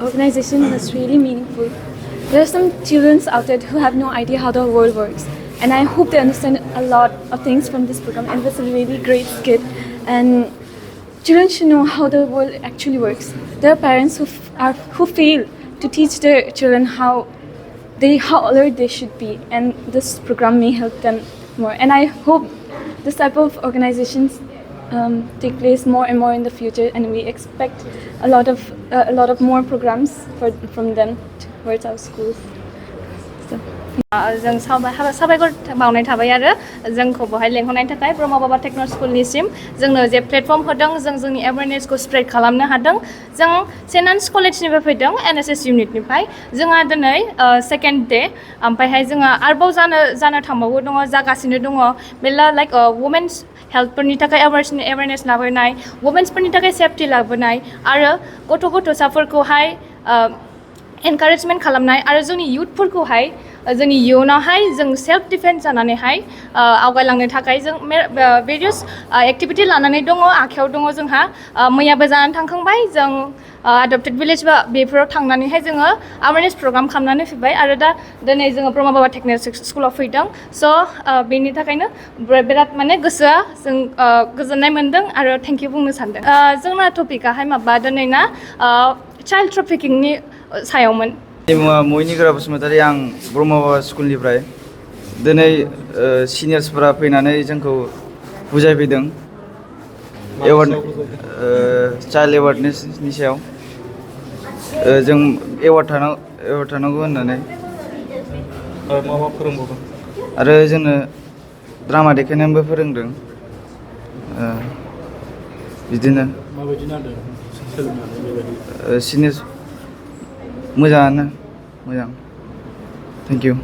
organization was really meaningful. There are some children out there who have no idea how the world works, and I hope they understand a lot of things from this program, and it's a really great skit. And children should know how the world actually works. There are parents who fail to teach their children how alert they should be, and this program may help them more. And I hope this type of organizations take place more and more in the future, and we expect a lot of more programs from them towards our schools. So. जों साबायखर बावनाय थाबाय आरो जोंखौ बहाय लेंहरनायनि थाखाय ब्रह्म बाबा टेक्न' स्कुलनिसिम जोंनो जे प्लेटफर्म होदों जों जोंनि एवेयारनेसखौ स्प्रेड खालामनो हादों जों सेन्ट आन्स कलेजनिफ्राय फैदों एनएसएस इउनिटनिफ्राय जोंहा दिनै सेकेन्ड डे ओमफ्रायहाय जोङो आरोबाव जानो थांबावो दङ जागासिनो दङ मेरला लाइक वुमेन्स हेल्थफोरनि थाखाय एवेयारनेस लाबोनाय वुमेन्सफोरनि थाखाय सेफटि लाबोनाय आरो गथ'साफोरखौहाय एनकारेजमेन्ट खालामनाय आरो जोंनि इयुथफोरखौहाय जोंनि इयुनावहाय जों सेल्फ डिफेन्स जानानैहाय आवगायलांनो थाखाय जों भेरियास एक्टिभिटि लानानै दङ आखायाव दङ जोंहा मैयाबो जानानै थांखांबाय जों एडप्टेड भिलेज बा बेफोराव थांनानैहाय जोङो एवेयारनेस प्रग्राम खालामनानै फैबाय आरो दा दिनै जोङो ब्रह्म बाबा टेक्न' स्कुलाव फैदों स' बेनि थाखायनो बिराद माने गोसोआ जों गोजोननाय मोन्दों आरो थेंक इउ बुंनो सानदों जोंना टपिकाहाय माबा दिनै ना चाइल्ड ट्राफिकिंनि सायावमोन मुङा मयनिग्रा बसुमतारी आं ब्रह्म बाबा स्कुलनिफ्राय दिनै सिनियर्सफोरा फैनानै जोंखौ बुजायफैदों चाइल्ड एवार्डनेसनि सायाव जों एवार्ड थानांगौ होननानै मा फोरोंबावदों आरो जोंनो ड्रामा देखायनानैबो फोरोंदों बिदिनो माबायदि नांदों सोलोंनानै बेबायदि सिनियर्स मोजाङानो मोजां थेंक इउ